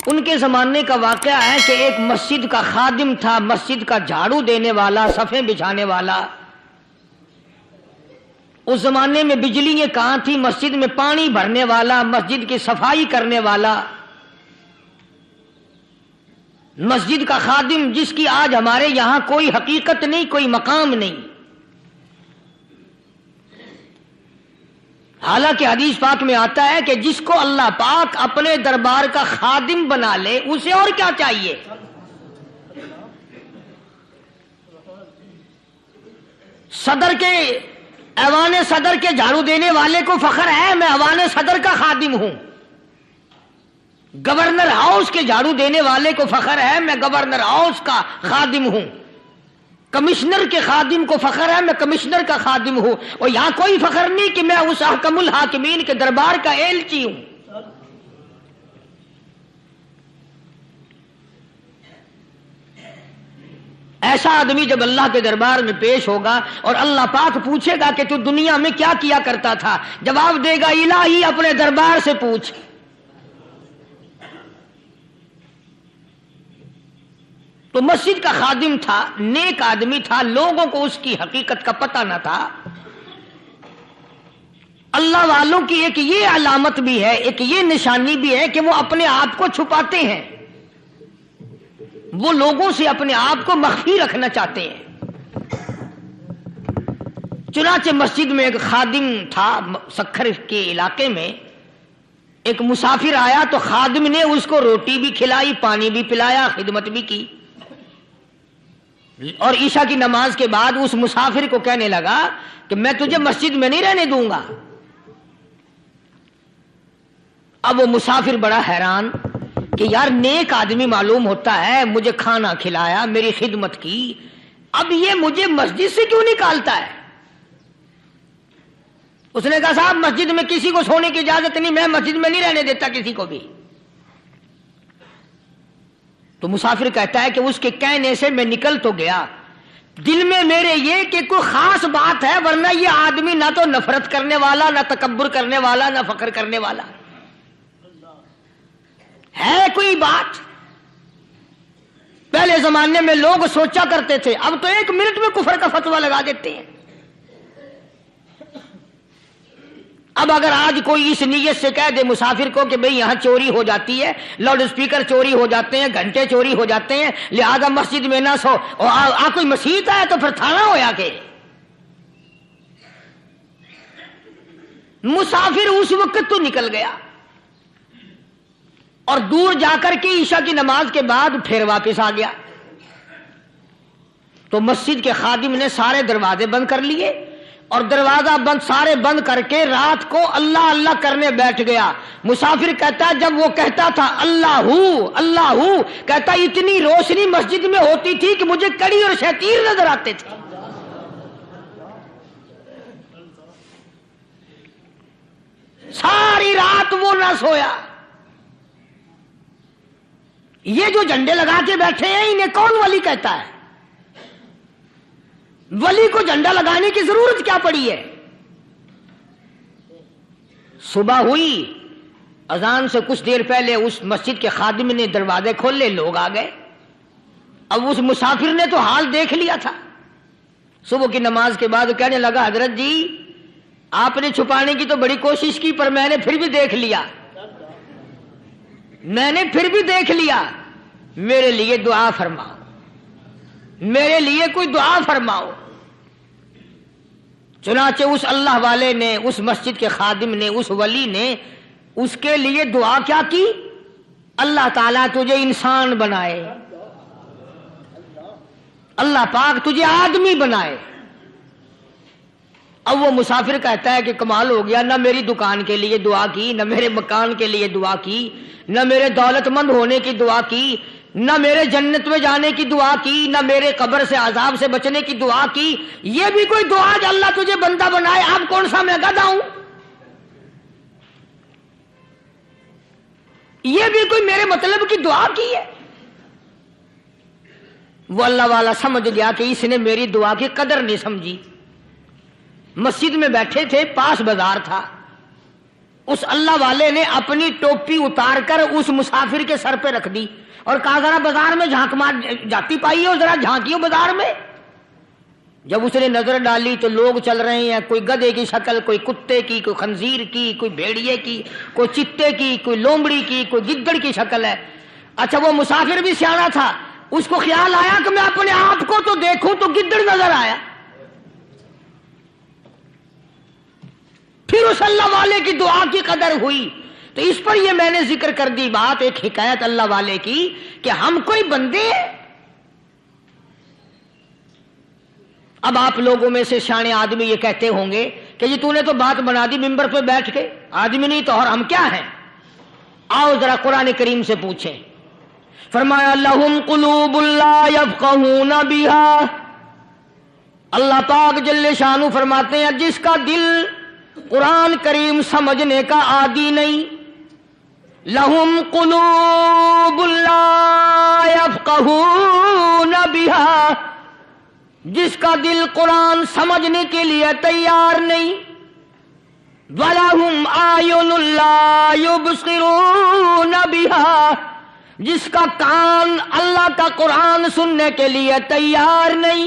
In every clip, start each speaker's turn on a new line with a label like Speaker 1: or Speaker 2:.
Speaker 1: ان کے زمانے کا واقعہ ہے کہ ایک مسجد کا خادم تھا، مسجد کا جھاڑو دینے والا، صفیں بچھانے والا۔ اس زمانے میں بجلیاں کہاں تھی، مسجد میں پانی بھرنے والا، مسجد کی صفائی کرنے والا، مسجد کا خادم، جس کی آج ہمارے یہاں کوئی حقیقت نہیں، کوئی مقام نہیں۔ حالانکہ حدیث پاک میں آتا ہے کہ جس کو اللہ پاک اپنے دربار کا خادم بنا لے اسے اور کیا چاہیے۔ صدر کے ایوان صدر کے جھاڑو دینے والے کو فخر ہے میں ایوان صدر کا خادم ہوں، گورنر ہاؤس کے جھاڑو دینے والے کو فخر ہے میں گورنر ہاؤس کا خادم ہوں، کمشنر کے خادم کو فخر ہے میں کمشنر کا خادم ہوں، اور یہاں کوئی فخر نہیں کہ میں اس حکم الحاکمین کے دربار کا ایلچی ہوں۔ ایسا آدمی جب اللہ کے دربار میں پیش ہوگا اور اللہ پاک پوچھے گا کہ تو دنیا میں کیا کیا کرتا تھا، جواب دے گا الہی اپنے دربار سے پوچھ۔ تو مسجد کا خادم تھا، نیک آدمی تھا، لوگوں کو اس کی حقیقت کا پتہ نہ تھا۔ اللہ والوں کی ایک یہ علامت بھی ہے، ایک یہ نشانی بھی ہے کہ وہ اپنے آپ کو چھپاتے ہیں، وہ لوگوں سے اپنے آپ کو مخفی رکھنا چاہتے ہیں۔ چنانچہ مسجد میں ایک خادم تھا، سکھر کے علاقے میں ایک مسافر آیا تو خادم نے اس کو روٹی بھی کھلائی، پانی بھی پلایا، خدمت بھی کی، اور عشاء کی نماز کے بعد اس مسافر کو کہنے لگا کہ میں تجھے مسجد میں نہیں رہنے دوں گا۔ اب وہ مسافر بڑا حیران کہ یار نیک آدمی معلوم ہوتا ہے، مجھے کھانا کھلایا، میری خدمت کی، اب یہ مجھے مسجد سے کیوں نکالتا ہے؟ اس نے کہا صاحب مسجد میں کسی کو سونے کی اجازت نہیں، میں مسجد میں نہیں رہنے دیتا کسی کو بھی۔ تو مسافر کہتا ہے کہ اس کے کہنے سے میں نکل تو گیا، دل میں میرے یہ کہ کوئی خاص بات ہے، ورنہ یہ آدمی نہ تو نفرت کرنے والا، نہ تکبر کرنے والا، نہ فخر کرنے والا ہے کوئی بات۔ پہلے زمانے میں لوگ سوچا کرتے تھے، اب تو ایک منٹ میں کفر کا فتویٰ لگا دیتے ہیں۔ اب اگر آج کوئی اس نیت سے کہہ دے مسافر کو کہ بھئی یہاں چوری ہو جاتی ہے، لاؤڈ اسپیکر چوری ہو جاتے ہیں، گھنٹے چوری ہو جاتے ہیں، لہذا مسجد میں نہ سو، اور کوئی مسیحت ہے تو پھر تھانہ ہویا کہ مسافر اس وقت تو نکل گیا، اور دور جا کر کے عشاء کی نماز کے بعد پھر واپس آ گیا۔ تو مسجد کے خادم نے سارے دروازے بند کر لیے، اور دروازہ بند سارے بند کر کے رات کو اللہ اللہ کرنے بیٹھ گیا۔ مسافر کہتا ہے جب وہ کہتا تھا اللہ ہو، کہتا اتنی روشنی مسجد میں ہوتی تھی کہ مجھے کڑی اور شتیر نظر آتے تھے۔ ساری رات وہ نہ سویا۔ یہ جو جھنڈے لگا کے بیٹھے ہیں انہیں کون ولی کہتا ہے؟ ولی کو جھنڈا لگانے کی ضرورت کیا پڑی ہے؟ صبح ہوئی، اذان سے کچھ دیر پہلے اس مسجد کے خادم نے دروازے کھولے، لوگ آ گئے۔ اب اس مسافر نے تو حال دیکھ لیا تھا، صبح کی نماز کے بعد کہنے لگا حضرت جی آپ نے چھپانے کی تو بڑی کوشش کی، پر میں نے پھر بھی دیکھ لیا، میرے لیے دعا فرماؤ، میرے لیے کوئی دعا فرماؤ۔ چنانچہ اس اللہ والے نے، اس مسجد کے خادم نے، اس ولی نے اس کے لیے دعا کیا کی؟ اللہ تعالیٰ تجھے انسان بنائے، اللہ پاک تجھے آدمی بنائے۔ اب وہ مسافر کہتا ہے کہ کمال ہو گیا، نہ میری دکان کے لیے دعا کی، نہ میرے مکان کے لیے دعا کی، نہ میرے دولت مند ہونے کی دعا کی، نہ میرے جنت میں جانے کی دعا کی، نہ میرے قبر سے عذاب سے بچنے کی دعا کی۔ یہ بھی کوئی دعا جو اللہ تجھے بندہ بنائے؟ اب کون سا میں گدھا ہوں؟ یہ بھی کوئی میرے مطلب کی دعا کی ہے؟ وہ اللہ والا سمجھ گیا کہ اس نے میری دعا کی قدر نہیں سمجھی۔ مسجد میں بیٹھے تھے، پاس بازار تھا، اس اللہ والے نے اپنی ٹوپی اتار کر اس مسافر کے سر پہ رکھ دی اور کہا ذرا بازار میں جھانک مار جاتی پائی ہو، ذرا جھانکیو بازار میں۔ جب اس نے نظر ڈالی تو لوگ چل رہے ہیں، کوئی گدھے کی شکل، کوئی کتے کی، کوئی خنزیر کی، کوئی بھیڑیے کی، کوئی چتے کی، کوئی لومڑی کی، کوئی گدڑ کی شکل ہے۔ اچھا وہ مسافر بھی سیانا تھا، اس کو خیال آیا کہ میں اپنے آپ کو تو دیکھوں تو گدڑ نظر آیا۔ پھر اس اللہ والے کی دعا کی قدر ہوئی۔ تو اس پر یہ میں نے ذکر کر دی بات، ایک حکایت اللہ والے کی کہ ہم کوئی بندے ہیں۔ اب آپ لوگوں میں سے سیانے آدمی یہ کہتے ہوں گے کہ جی تو نے تو بات بنا دی ممبر پہ بیٹھ کے، آدمی نہیں تو اور ہم کیا ہیں؟ آؤ ذرا قرآن کریم سے پوچھیں۔ فرمایا لہم قلوب لا یفقہون بہا، اللہ پاک جل شانہ فرماتے ہیں جس کا دل قرآن کریم سمجھنے کا عادی نہیں، لہم قلوب لا یفقہون بہا، جس کا دل قرآن سمجھنے کے لیے تیار نہیں، وَلَهُمْ أَعْيُنٌ لَا يُبْصِرُونَ بِهَا، جس کا کان اللہ کا قرآن سننے کے لیے تیار نہیں،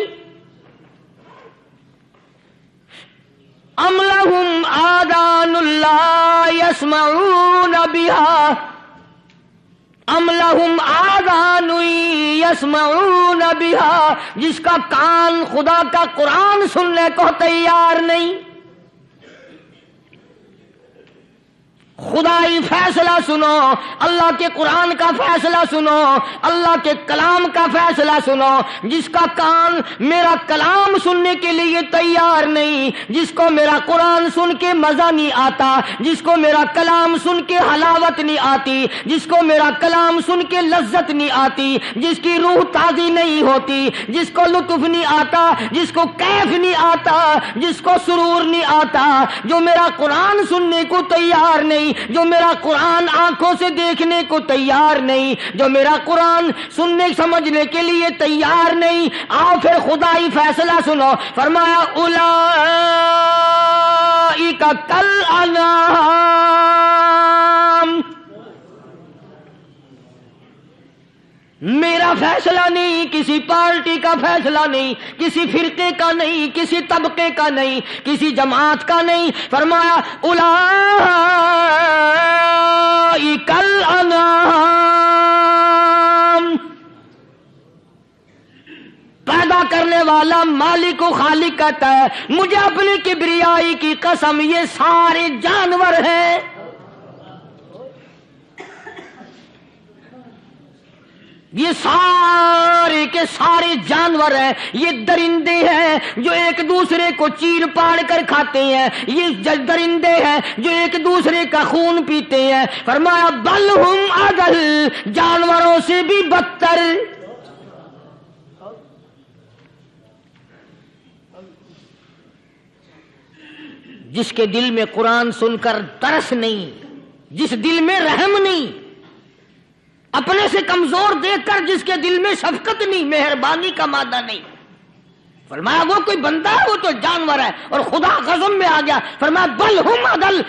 Speaker 1: أَمْ لَهُمْ آذَانٌ لَا يَسْمَعُونَ بِهَا، ام لہم آذان یسمعون بہا، جس کا کان خدا کا قرآن سننے کو تیار نہیں۔ خدائی فیصلہ سنو، اللہ کے قرآن کا فیصلہ سنو، اللہ کے کلام کا فیصلہ سنو۔ جس کا کان میرا کلام سننے کے لیے تیار نہیں، جس کو میرا قرآن سن کے مزہ نہیں آتا، جس کو میرا کلام سن کے حلاوت نہیں آتی، جس کو میرا کلام سن کے لذت نہیں آتی، جس کی روح تازی نہیں ہوتی، جس کو لطف نہیں آتا، جس کو کیف نہیں آتا، جس کو سرور نہیں آتا، جو میرا قرآن سننے کو تیار نہیں، جو میرا قرآن آنکھوں سے دیکھنے کو تیار نہیں، جو میرا قرآن سننے سمجھنے کے لیے تیار نہیں، آؤ پھر خدائی فیصلہ سنو۔ فرمایا اولئک کالانعام، میرا فیصلہ نہیں، کسی پارٹی کا فیصلہ نہیں، کسی فرقے کا نہیں، کسی طبقے کا نہیں، کسی جماعت کا نہیں۔ فرمایا اولئک الانعام، پیدا کرنے والا مالک و خالق کہتا ہے مجھے اپنی کبریائی کی قسم یہ سارے جانور ہیں۔ یہ سارے کے سارے جانور ہیں، یہ درندے ہیں جو ایک دوسرے کو چیر پاڑ کر کھاتے ہیں، یہ درندے ہیں جو ایک دوسرے کا خون پیتے ہیں۔ فرمایا بل ہم اضل، جانوروں سے بھی بدتر۔ جس کے دل میں قرآن سن کر ترس نہیں، جس دل میں رحم نہیں، اپنے سے کمزور دیکھ کر جس کے دل میں شفقت نہیں، مہربانی کا مادہ نہیں، فرمایا وہ کوئی بندہ ہے، وہ تو جانور ہے۔ اور خدا غضب میں آ گیا، فرمایا بل ہم اضل،